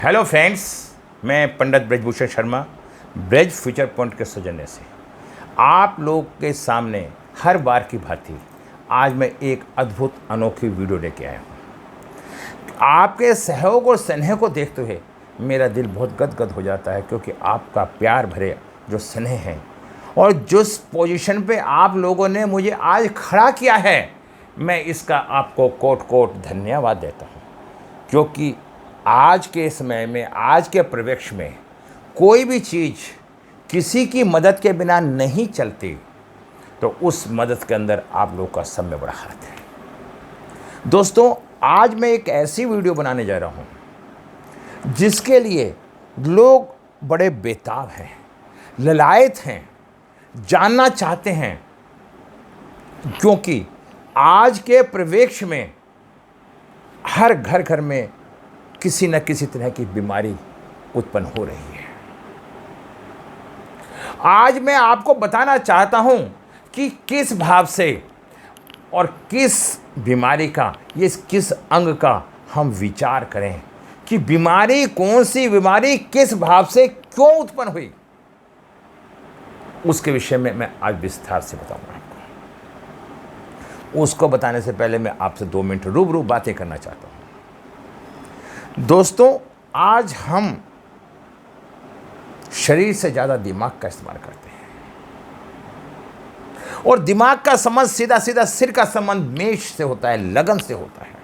Hello friends, मैं पंडित Brijbhushan Sharma Braj future point के सौजन्य से आप लोग के सामने हर बार की भांति आज मैं एक अद्भुत अनोखी वीडियो लेके आया हूँ। आपके सहयोग और स्नेह को देखते हुए मेरा दिल बहुत गदगद हो जाता है, क्योंकि आपका प्यार भरे जो स्नेह है और जिस पोजीशन पे आप लोगों ने मुझे आज खड़ा किया है, मैं इसका आपको कोट कोट धन्यवाद देता हूँ। क्योंकि आज के समय में, आज के परिवेश में कोई भी चीज़ किसी की मदद के बिना नहीं चलती, तो उस मदद के अंदर आप लोग का सब में बड़ा हाथ है। दोस्तों, आज मैं एक ऐसी वीडियो बनाने जा रहा हूं जिसके लिए लोग बड़े बेताब हैं, ललायत हैं, जानना चाहते हैं, क्योंकि आज के परिवेश में हर घर घर में किसी न किसी तरह की बीमारी उत्पन्न हो रही है। आज मैं आपको बताना चाहता हूं कि किस भाव से और किस बीमारी का, ये किस अंग का हम विचार करें कि बीमारी कौन सी बीमारी किस भाव से क्यों उत्पन्न हुई, उसके विषय में मैं आज विस्तार से बताऊंगा आपको। उसको बताने से पहले मैं आपसे 2 मिनट रूबरू बातें करना चाहता हूं। दोस्तों, आज हम शरीर से ज़्यादा दिमाग का इस्तेमाल करते हैं, और दिमाग का संबंध सीधा सीधा सिर का संबंध मेष से होता है, लगन से होता है।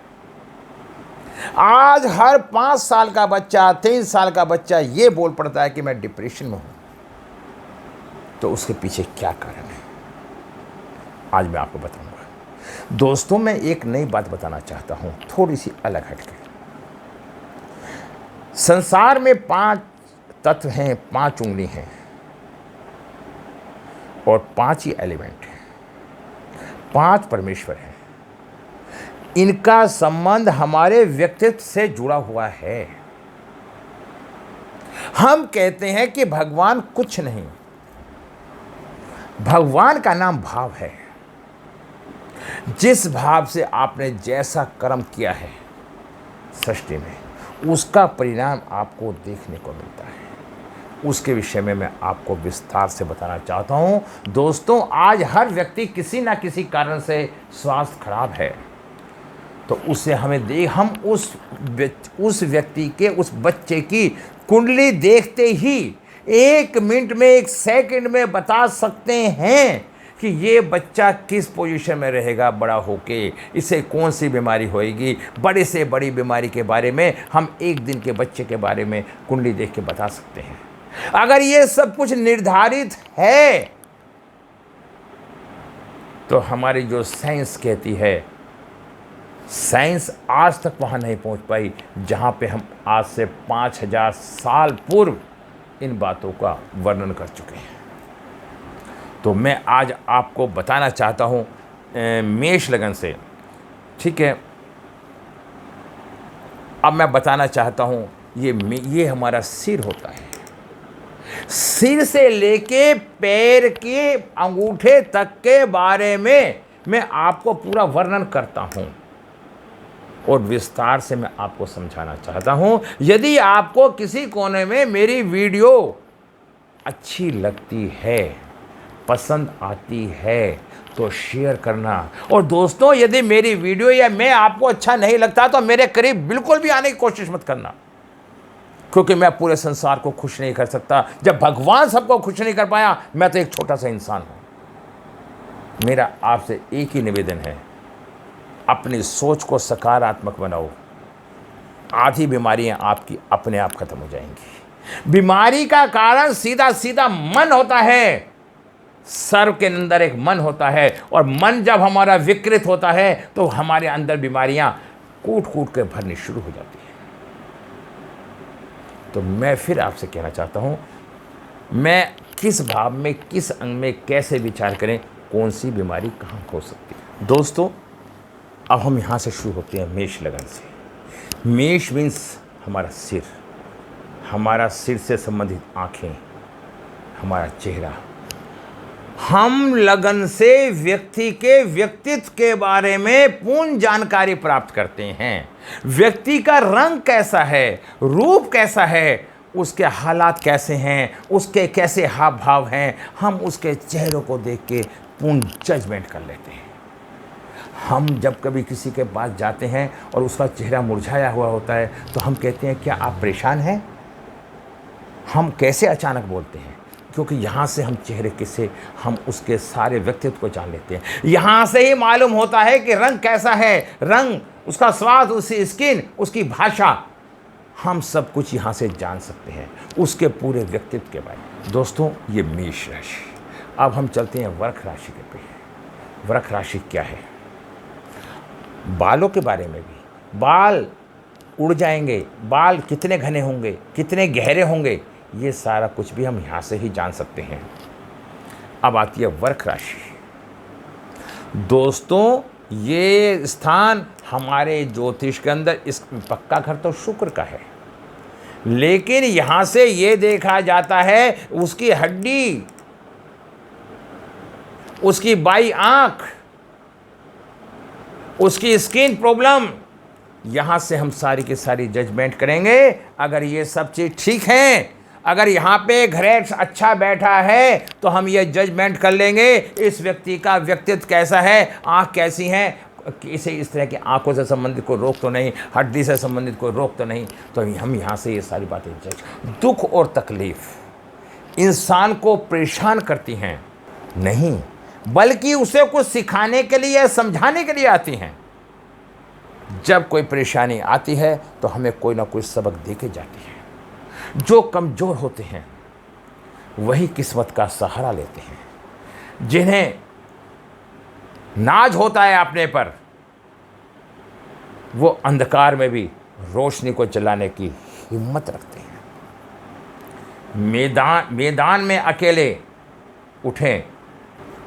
आज हर 5 साल का बच्चा, 3 साल का बच्चा ये बोल पड़ता है कि मैं डिप्रेशन में हूं, तो उसके पीछे क्या कारण है आज मैं आपको बताऊंगा। दोस्तों, मैं एक नई बात बताना चाहता हूं, थोड़ी सी अलग हटके। संसार में 5 तत्व हैं, 5 उंगली हैं और 5 ही एलिमेंट हैं, 5 परमेश्वर हैं। इनका संबंध हमारे व्यक्तित्व से जुड़ा हुआ है। हम कहते हैं कि भगवान कुछ नहीं, भगवान का नाम भाव है। जिस भाव से आपने जैसा कर्म किया है सृष्टि में, उसका परिणाम आपको देखने को मिलता है। उसके विषय में मैं आपको विस्तार से बताना चाहता हूं। दोस्तों, आज हर व्यक्ति किसी ना किसी कारण से स्वास्थ्य खराब है, तो उसे हम उस व्यक्ति के, उस बच्चे की कुंडली देखते ही 1 मिनट में, 1 सेकंड में बता सकते हैं कि ये बच्चा किस पोजीशन में रहेगा बड़ा होके, इसे कौन सी बीमारी होएगी। बड़े से बड़ी बीमारी के बारे में हम 1 दिन के बच्चे के बारे में कुंडली देख के बता सकते हैं। अगर ये सब कुछ निर्धारित है, तो हमारी जो साइंस कहती है, साइंस आज तक वहां नहीं पहुंच पाई जहां पे हम आज से 5000 साल पूर्व इन बातों का वर्णन कर चुके हैं। तो मैं आज आपको बताना चाहता हूं मेष लगन से, ठीक है। अब मैं बताना चाहता हूं, ये हमारा सिर होता है। सिर से लेके पैर के अंगूठे तक के बारे में मैं आपको पूरा वर्णन करता हूं और विस्तार से मैं आपको समझाना चाहता हूं। यदि आपको किसी कोने में मेरी वीडियो अच्छी लगती है, पसंद आती है, तो शेयर करना। और दोस्तों, यदि मेरी वीडियो या मैं आपको अच्छा नहीं लगता, तो मेरे करीब बिल्कुल भी आने की कोशिश मत करना, क्योंकि मैं पूरे संसार को खुश नहीं कर सकता। जब भगवान सबको खुश नहीं कर पाया, मैं तो एक छोटा सा इंसान हूं। मेरा आपसे एक ही निवेदन है, अपनी सोच को सकारात्मक बनाओ। आधी बीमारियां आपकी अपने आप खत्म हो जाएंगी। बीमारी का कारण सीधा सीधा मन होता है। सर्व के अंदर एक मन होता है, और मन जब हमारा विकृत होता है, तो हमारे अंदर बीमारियां कूट कूट के भरनी शुरू हो जाती है। तो मैं फिर आपसे कहना चाहता हूं, मैं किस भाव में, किस अंग में कैसे विचार करें, कौन सी बीमारी कहां हो सकती है। दोस्तों, अब हम यहां से शुरू होते हैं मेष लगन से। मेष मीन्स हमारा सिर, हमारा सिर से संबंधित आंखें, हमारा चेहरा, हम लगन से व्यक्ति के व्यक्तित्व के बारे में पूर्ण जानकारी प्राप्त करते हैं। व्यक्ति का रंग कैसा है, रूप कैसा है, उसके हालात कैसे हैं, उसके कैसे हाव भाव हैं, हम उसके चेहरों को देख के पूर्ण जजमेंट कर लेते हैं। हम जब कभी किसी के पास जाते हैं और उसका चेहरा मुरझाया हुआ होता है तो हम कहते हैं क्या आप परेशान हैं? हम कैसे अचानक बोलते हैं? क्योंकि यहाँ से हम चेहरे के से हम उसके सारे व्यक्तित्व को जान लेते हैं। यहाँ से ही मालूम होता है कि रंग कैसा है, रंग, उसका स्वाद, उसकी स्किन, उसकी भाषा, हम सब कुछ यहाँ से जान सकते हैं उसके पूरे व्यक्तित्व के बारे में। दोस्तों, ये मेष राशि। अब हम चलते हैं वृष राशि के पे। वृष राशि क्या है? बालों के बारे में भी, बाल उड़ जाएंगे, बाल कितने घने होंगे, कितने गहरे होंगे, ये सारा कुछ भी हम यहाँ से ही जान सकते हैं। अब आती है वृष राशि। दोस्तों, ये स्थान हमारे ज्योतिष के अंदर, इस पक्का घर तो शुक्र का है, लेकिन यहाँ से ये देखा जाता है उसकी हड्डी, उसकी बाई आंख, उसकी स्किन प्रॉब्लम, यहाँ से हम सारी की सारी जजमेंट करेंगे। अगर ये सब चीज़ ठीक है, अगर यहाँ पे ग्रेड अच्छा बैठा है तो हम ये जजमेंट कर लेंगे इस व्यक्ति का व्यक्तित्व कैसा है, आँख कैसी हैं, इसे इस तरह की आंखों से संबंधित कोई रोग तो नहीं, हड्डी से संबंधित कोई रोग तो नहीं, तो हम यहाँ से ये सारी बातें जज। दुख और तकलीफ इंसान को परेशान करती हैं नहीं, बल्कि उसे कुछ सिखाने के लिए, समझाने के लिए आती हैं। जब कोई परेशानी आती है तो हमें कोई ना कोई सबक दे के जाती है। जो कमज़ोर होते हैं वही किस्मत का सहारा लेते हैं। जिन्हें नाज होता है अपने पर, वो अंधकार में भी रोशनी को जलाने की हिम्मत रखते हैं। मैदान में अकेले उठें,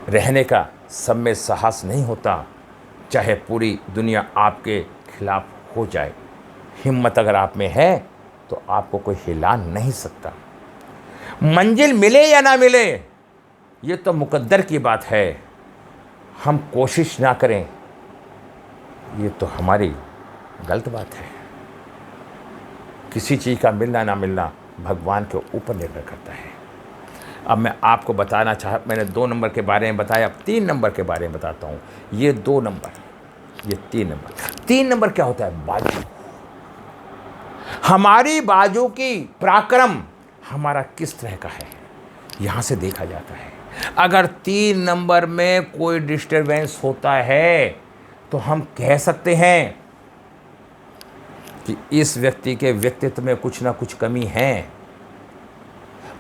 रहने का सब में साहस नहीं होता, चाहे पूरी दुनिया आपके खिलाफ हो जाए। हिम्मत अगर आप में है तो आपको कोई हिला नहीं सकता। मंजिल मिले या ना मिले, ये तो मुकद्दर की बात है। हम कोशिश ना करें, ये तो हमारी गलत बात है। किसी चीज़ का मिलना ना मिलना भगवान के ऊपर निर्भर करता है। अब मैं आपको बताना मैंने 2 नंबर के बारे में बताया, अब 3 नंबर के बारे में बताता हूँ। ये 2 नंबर, ये 3 नंबर। 3 नंबर क्या होता है? बाजू। हमारी बाजू की पराक्रम हमारा किस तरह का है, यहाँ से देखा जाता है। अगर 3 नंबर में कोई डिस्टरबेंस होता है तो हम कह सकते हैं कि इस व्यक्ति के व्यक्तित्व में कुछ ना कुछ कमी है।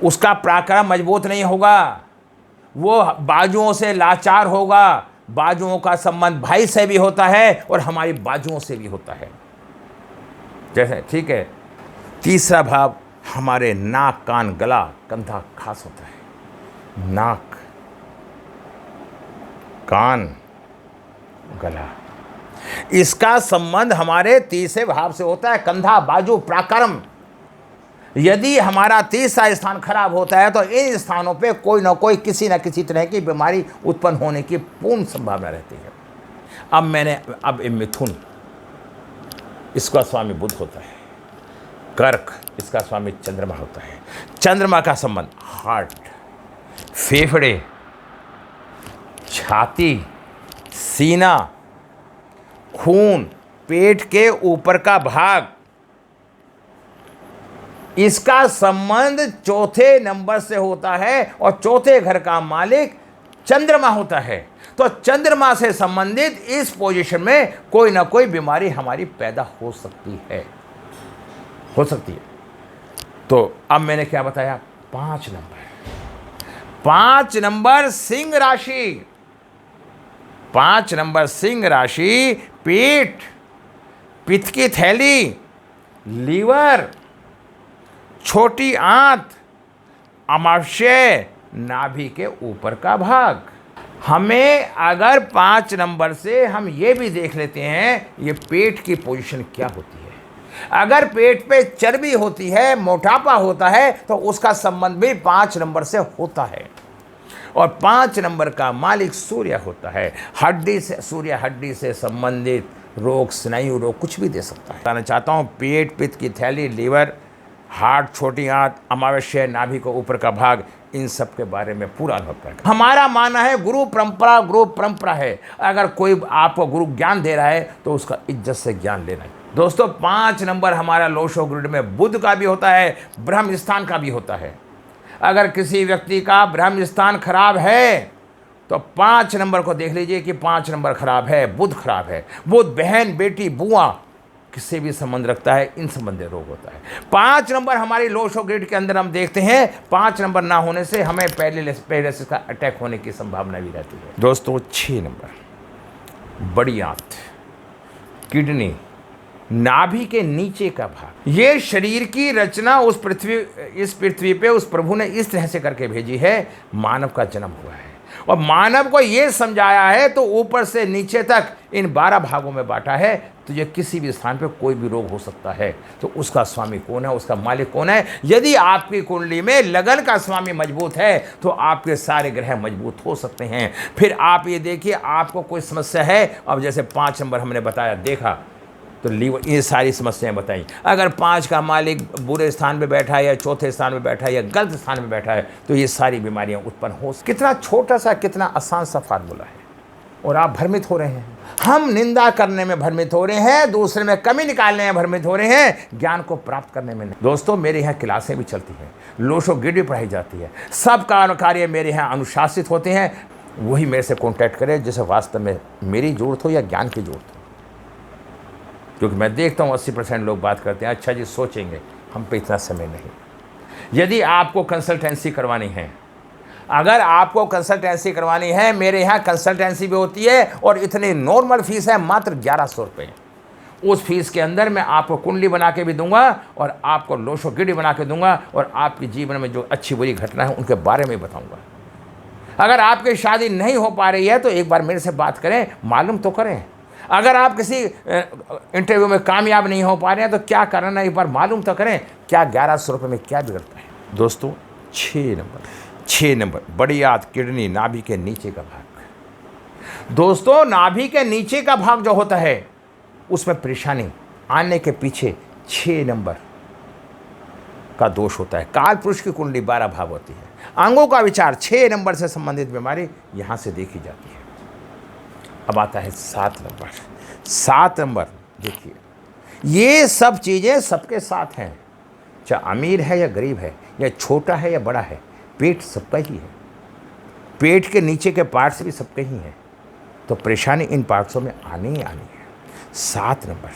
उसका पराक्रम मजबूत नहीं होगा, वो बाजुओं से लाचार होगा। बाजुओं का संबंध भाई से भी होता है और हमारी बाजुओं से भी होता है। जैसे ठीक है, तीसरा भाव हमारे नाक, कान, गला, कंधा खास होता है। नाक, कान, गला, इसका संबंध हमारे तीसरे भाव से होता है। कंधा, बाजू, पराक्रम। यदि हमारा तीसरा स्थान खराब होता है तो इन स्थानों पे कोई ना कोई, किसी न किसी तरह की बीमारी उत्पन्न होने की पूर्ण संभावना रहती है। अब मिथुन, इसका स्वामी बुध होता है। कर्क, इसका स्वामी चंद्रमा होता है। चंद्रमा का संबंध हार्ट, फेफड़े, छाती, सीना, खून, पेट के ऊपर का भाग, इसका संबंध चौथे नंबर से होता है और चौथे घर का मालिक चंद्रमा होता है। तो चंद्रमा से संबंधित इस पोजीशन में कोई ना कोई बीमारी हमारी पैदा हो सकती है, हो सकती है। तो अब मैंने क्या बताया? 5 नंबर। 5 नंबर सिंह राशि। 5 नंबर सिंह राशि पेट, पित्त की थैली, लीवर, छोटी आंत, अमाशय, नाभि के ऊपर का भाग। हमें अगर 5 नंबर से हम ये भी देख लेते हैं ये पेट की पोजीशन क्या होती है। अगर पेट पे चर्बी होती है, मोटापा होता है, तो उसका संबंध भी 5 नंबर से होता है। और 5 नंबर का मालिक सूर्य होता है। हड्डी से, सूर्य हड्डी से संबंधित रोग, स्नायु रोग कुछ भी दे सकता है। बताना चाहता हूँ, पेट, पित्त की थैली, लीवर, हार्ट, छोटी आंत, अमावस्या, नाभि को ऊपर का भाग, इन सब के बारे में पूरा अनुभव है। हमारा मानना है गुरु परंपरा है। अगर कोई आपको गुरु ज्ञान दे रहा है तो उसका इज्जत से ज्ञान लेना है। दोस्तों 5 नंबर हमारा लोशो ग्रिड में बुध का भी होता है, ब्रह्म स्थान का भी होता है। अगर किसी व्यक्ति का ब्रह्म स्थान खराब है तो 5 नंबर को देख लीजिए कि 5 नंबर खराब है, बुध खराब है। बुध बहन, बेटी, बुआ किससे भी संबंध रखता है, इन संबंधी रोग होता है। 5 नंबर हमारी लोशो ग्रिड के अंदर हम देखते हैं, 5 नंबर ना होने से हमें पैरालिसिस का अटैक होने की संभावना भी रहती है। दोस्तों 6 नंबर बड़ी आंत, किडनी, नाभि के नीचे का भाग। ये शरीर की रचना इस पृथ्वी पे उस प्रभु ने इस तरह से करके भेजी है, मानव का जन्म हुआ है और मानव को ये समझाया है तो ऊपर से नीचे तक इन 12 भागों में बांटा है। तो ये किसी भी स्थान पे कोई भी रोग हो सकता है, तो उसका स्वामी कौन है, उसका मालिक कौन है? यदि आपकी कुंडली में लगन का स्वामी मजबूत है तो आपके सारे ग्रह मजबूत हो सकते हैं। फिर आप ये देखिए, आपको कोई समस्या है, अब जैसे 5 नंबर हमने बताया, देखा तो लीवर, ये सारी समस्याएं बताई। अगर 5 का मालिक बुरे स्थान पे बैठा है या चौथे स्थान पे बैठा है या गलत स्थान पे बैठा है तो ये सारी बीमारियां उत्पन्न हो। कितना छोटा सा, कितना आसान सा फार्मूला है और आप भ्रमित हो रहे हैं। हम निंदा करने में भ्रमित हो रहे हैं, दूसरे में कमी निकालने में भ्रमित हो रहे हैं, ज्ञान को प्राप्त करने में नहीं। दोस्तों मेरे यहाँ क्लासें भी चलती हैं, लोशो ग्रिड भी पढ़ाई जाती है, सब कार्य मेरे यहाँ अनुशासित होते हैं। वही मेरे से कॉन्टैक्ट करें जिसे वास्तव में मेरी जरूरत हो या ज्ञान की जरूरत हो। क्योंकि मैं देखता हूँ 80% लोग बात करते हैं, अच्छा जी सोचेंगे, हम पे इतना समय नहीं। यदि आपको कंसल्टेंसी करवानी है, अगर आपको कंसल्टेंसी करवानी है, मेरे यहाँ कंसल्टेंसी भी होती है और इतनी नॉर्मल फीस है, मात्र 1100 रुपये। उस फीस के अंदर मैं आपको कुंडली बना के भी दूंगा और आपको लोशो ग्रिड बना के दूंगा और आपके जीवन में जो अच्छी बुरी घटना है उनके बारे में बताऊंगा। अगर आपकी शादी नहीं हो पा रही है तो एक बार मेरे से बात करें, मालूम तो करें। अगर आप किसी इंटरव्यू में कामयाब नहीं हो पा रहे हैं तो क्या करना है, एक बार मालूम तो करें। क्या 1100 रुपये में क्या बिगड़ता है? दोस्तों 6 नंबर बड़ी आंत, किडनी, नाभि के नीचे का भाग। दोस्तों नाभि के नीचे का भाग जो होता है उसमें परेशानी आने के पीछे 6 नंबर का दोष होता है। काल पुरुष की कुंडली 12 भाग होती है। अंगों का विचार, 6 नंबर से संबंधित बीमारी यहाँ से देखी जाती है। अब आता है 7 नंबर। 7 नंबर देखिए, ये सब चीज़ें सबके साथ हैं, चाहे अमीर है या गरीब है, या छोटा है या बड़ा है, पेट सबका ही है। पेट के नीचे के पार्ट्स भी सबके ही हैं, तो परेशानी इन पार्ट्सों में आनी ही आनी है। 7 नंबर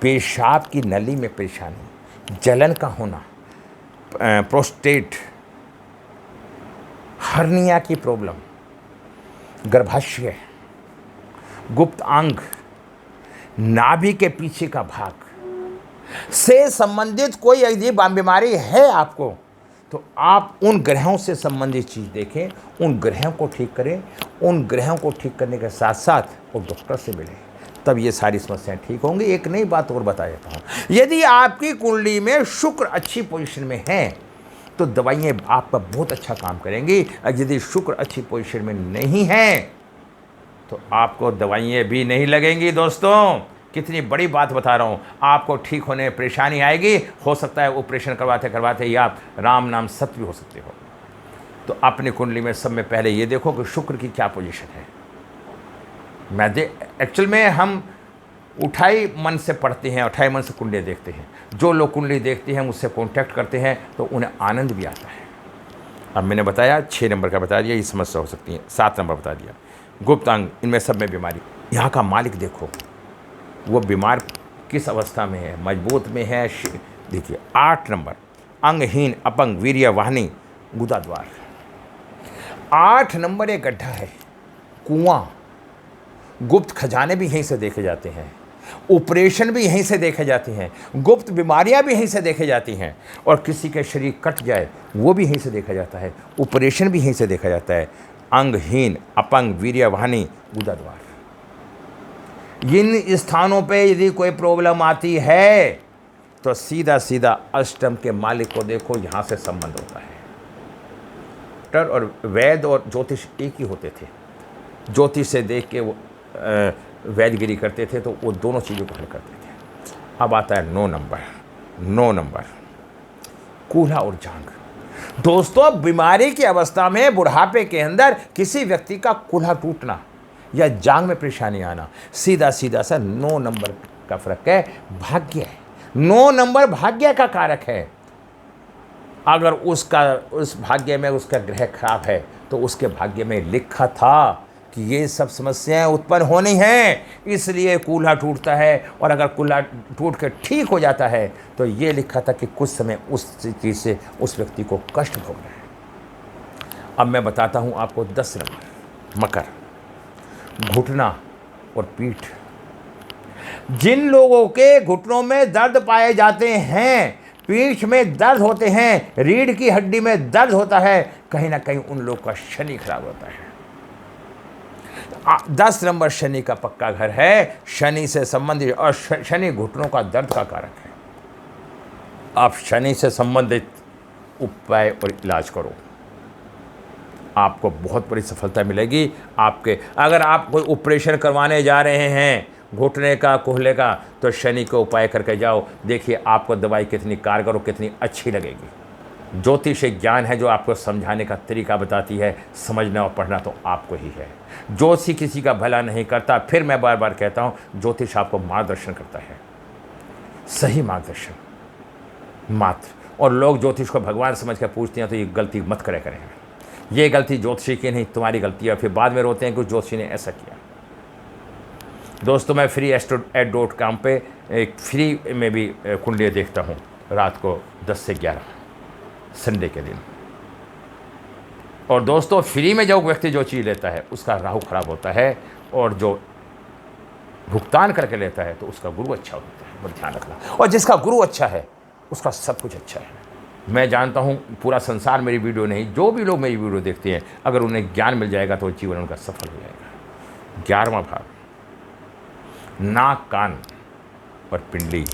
पेशाब की नली में परेशानी, जलन का होना, प्रोस्टेट, हर्निया की प्रॉब्लम, गर्भाशय, गुप्त अंग, नाभि के पीछे का भाग से संबंधित कोई यदि बीमारी है आपको तो आप उन ग्रहों से संबंधित चीज़ देखें, उन ग्रहों को ठीक करें। उन ग्रहों को ठीक करने के साथ साथ वो डॉक्टर से मिलें, तब ये सारी समस्याएं ठीक होंगी। एक नई बात और बता देता हूँ, यदि आपकी कुंडली में शुक्र अच्छी पोजीशन में है तो दवाइयाँ आप पर बहुत अच्छा काम करेंगी। और यदि शुक्र अच्छी पोजीशन में नहीं है तो आपको दवाइयाँ भी नहीं लगेंगी। दोस्तों कितनी बड़ी बात बता रहा हूँ, आपको ठीक होने में परेशानी आएगी। हो सकता है ऑपरेशन करवाते करवाते ही आप राम नाम सत्य भी हो सकते हो। तो अपनी कुंडली में सब में पहले ये देखो कि शुक्र की क्या पोजीशन है। एक्चुअल में हम उठाई मन से पढ़ते हैं, उठाई मन से कुंडली देखते हैं। जो लोग कुंडली देखते हैं मुझसे कॉन्टैक्ट करते हैं तो उन्हें आनंद भी आता है। अब मैंने बताया 6 नंबर का बता दिया, ये समस्या हो सकती है। 7 नंबर बता दिया, गुप्त अंग, इनमें सब में बीमारी। यहाँ का मालिक देखो, वो बीमार किस अवस्था में है, मजबूत में है। देखिए 8 नंबर अंगहीन, अपंग, वीर्य वाहिनी, गुदाद्वार। 8 नंबर एक गड्ढा है, कुआं। गुप्त खजाने भी यहीं से देखे जाते हैं, ऑपरेशन भी यहीं से देखे जाते हैं, गुप्त बीमारियां भी यहीं से देखे जाती हैं, और किसी के शरीर कट जाए वो भी यहीं से देखा जाता है, ऑपरेशन भी यहीं से देखा जाता है। अंगहीन, अपंग, वीर्य वाहिनी, गुदाद्वार। इन स्थानों पे यदि कोई प्रॉब्लम आती है तो सीधा सीधा अष्टम के मालिक को देखो, यहाँ से संबंध होता है। डॉक्टर और वैद्य और ज्योतिष एक ही होते थे। ज्योतिष से देख के वो वैद्यगिरी करते थे, तो वो दोनों चीज़ों को हल करते थे। अब आता है 9 नंबर, कूल्हा और जांघ। दोस्तों, बीमारी की अवस्था में बुढ़ापे के अंदर किसी व्यक्ति का कूल्हा टूटना या जांघ में परेशानी आना सीधा सीधा सा 9 नंबर का फर्क है, भाग्य है। 9 नंबर भाग्य का कारक है। अगर उस भाग्य में उसका ग्रह खराब है तो उसके भाग्य में लिखा था कि ये सब समस्याएं उत्पन्न होनी हैं, इसलिए कूल्हा टूटता है। और अगर कूल्हा टूट के ठीक हो जाता है तो ये लिखा था कि कुछ समय उस चीज़ से उस व्यक्ति को कष्ट भोगना है। अब मैं बताता हूँ आपको 10 नंबर, मकर, घुटना और पीठ। जिन लोगों के घुटनों में दर्द पाए जाते हैं, पीठ में दर्द होते हैं, रीढ़ की हड्डी में दर्द होता है, कहीं ना कहीं उन लोगों का शनि खराब होता है। 10 नंबर शनि का पक्का घर है, शनि से संबंधित, और शनि घुटनों का दर्द का कारक है। आप शनि से संबंधित उपाय और इलाज करो, आपको बहुत बड़ी सफलता मिलेगी। अगर आप कोई ऑपरेशन करवाने जा रहे हैं घुटने का, कूल्हे का, तो शनि को उपाय करके जाओ, देखिए आपको दवाई कितनी कारगर और कितनी अच्छी लगेगी। ज्योतिष एक ज्ञान है जो आपको समझाने का तरीका बताती है, समझना और पढ़ना तो आपको ही है। ज्योतिषी किसी का भला नहीं करता। फिर मैं बार बार कहता हूँ, ज्योतिष आपको मार्गदर्शन करता है, सही मार्गदर्शन मात्र। और लोग ज्योतिष को भगवान समझ कर पूछते हैं, तो ये गलती मत करें। ये गलती ज्योतिषी की नहीं, तुम्हारी गलती है। फिर बाद में रोते हैं कि ज्योतिषी ने ऐसा किया। दोस्तों, मैं freeastro@.com पे एक फ्री में भी कुंडली देखता हूँ, रात को 10 से 11 संडे के दिन। और दोस्तों, फ्री में जो व्यक्ति जो चीज़ लेता है उसका राहु खराब होता है, और जो भुगतान करके लेता है तो उसका गुरु अच्छा होता है, बहुत ध्यान रखना। और जिसका गुरु अच्छा है उसका सब कुछ अच्छा है। मैं जानता हूँ पूरा संसार मेरी वीडियो नहीं, जो भी लोग मेरी वीडियो देखते हैं, अगर उन्हें ज्ञान मिल जाएगा तो जीवन उनका सफल हो जाएगा। 11वां भाग, नाक, कान और पिंडली,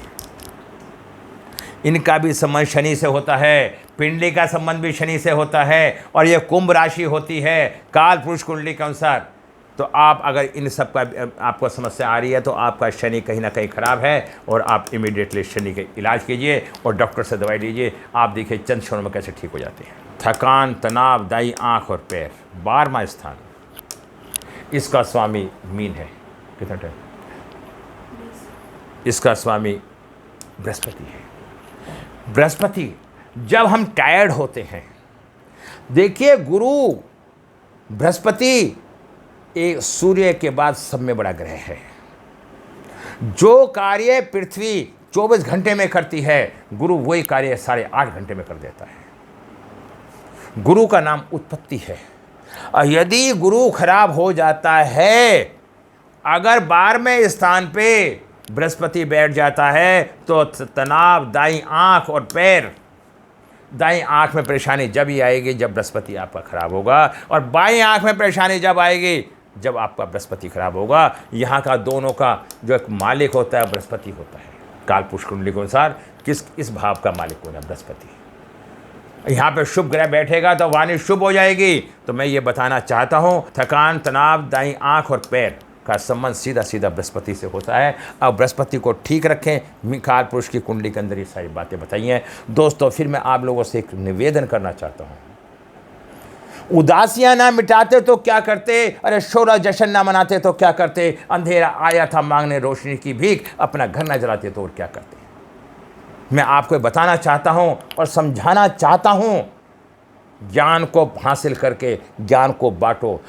इनका भी संबंध शनि से होता है। पिंडली का संबंध भी शनि से होता है, और ये कुंभ राशि होती है काल पुरुष कुंडली के अनुसार। तो आप अगर इन सब का आपको समस्या आ रही है तो आपका शनि कहीं ना कहीं खराब है, और आप इमीडिएटली शनि के इलाज कीजिए और डॉक्टर से दवाई लीजिए। आप देखिए चंद क्षणों में कैसे ठीक हो जाते हैं। थकान, तनाव, दाई आँख और पैर, 12वां स्थान, इसका स्वामी मीन है। कितना टाइम? इसका स्वामी बृहस्पति है। बृहस्पति, जब हम टायर्ड होते हैं, देखिए गुरु बृहस्पति एक सूर्य के बाद सब में बड़ा ग्रह है। जो कार्य पृथ्वी 24 घंटे में करती है, गुरु वही कार्य 8.5 घंटे में कर देता है। गुरु का नाम उत्पत्ति है। यदि गुरु खराब हो जाता है, अगर 12वें स्थान पे बृहस्पति बैठ जाता है, तो तनाव, दाईं आंख और पैर, दाईं आंख में परेशानी जब ही आएगी जब बृहस्पति आपका खराब होगा, और बाईं आंख में परेशानी जब आएगी जब आपका बृहस्पति खराब होगा। यहाँ का दोनों का जो एक मालिक होता है बृहस्पति होता है। काल पुरुष कुंडली के अनुसार इस भाव का मालिक कौन है? बृहस्पति। यहाँ पे शुभ ग्रह बैठेगा तो वाणी शुभ हो जाएगी। तो मैं ये बताना चाहता हूँ, थकान, तनाव, दाईं आंख और पैर का संबंध सीधा सीधा बृहस्पति से होता है। अब बृहस्पति को ठीक रखें। काल पुरुष की कुंडली के अंदर ये सारी बातें बताई हैं। दोस्तों, फिर मैं आप लोगों से एक निवेदन करना चाहता हूँ, उदासियां ना मिटाते तो क्या करते, अरे शोरा जश्न ना मनाते तो क्या करते, अंधेरा आया था मांगने रोशनी की भीख, अपना घर ना जलाते तो और क्या करते। मैं आपको बताना चाहता हूँ और समझाना चाहता हूँ, ज्ञान को हासिल करके ज्ञान को बांटो।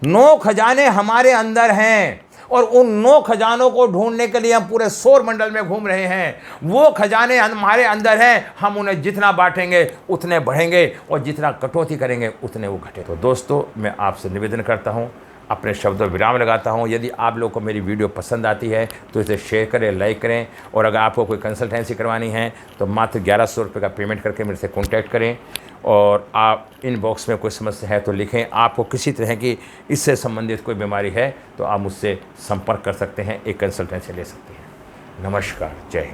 9 खजाने हमारे अंदर हैं, और उन 9 खजानों को ढूंढने के लिए हम पूरे सौर मंडल में घूम रहे हैं। वो खजाने हमारे अंदर हैं, हम उन्हें जितना बांटेंगे उतने बढ़ेंगे, और जितना कटौती करेंगे उतने वो घटे। तो दोस्तों, मैं आपसे निवेदन करता हूँ, अपने शब्दों विराम लगाता हूँ। यदि आप लोगों को मेरी वीडियो पसंद आती है तो इसे शेयर करें, लाइक करें, और अगर आपको कोई कंसल्टेंसी करवानी है तो मात्र 1100 रुपये का पेमेंट करके मेरे से कॉन्टैक्ट करें। और आप इनबॉक्स में कोई समस्या है तो लिखें। आपको किसी तरह की इससे संबंधित कोई बीमारी है तो आप मुझसे संपर्क कर सकते हैं, एक कंसल्टेंसी ले सकते हैं। नमस्कार, जय हिंद।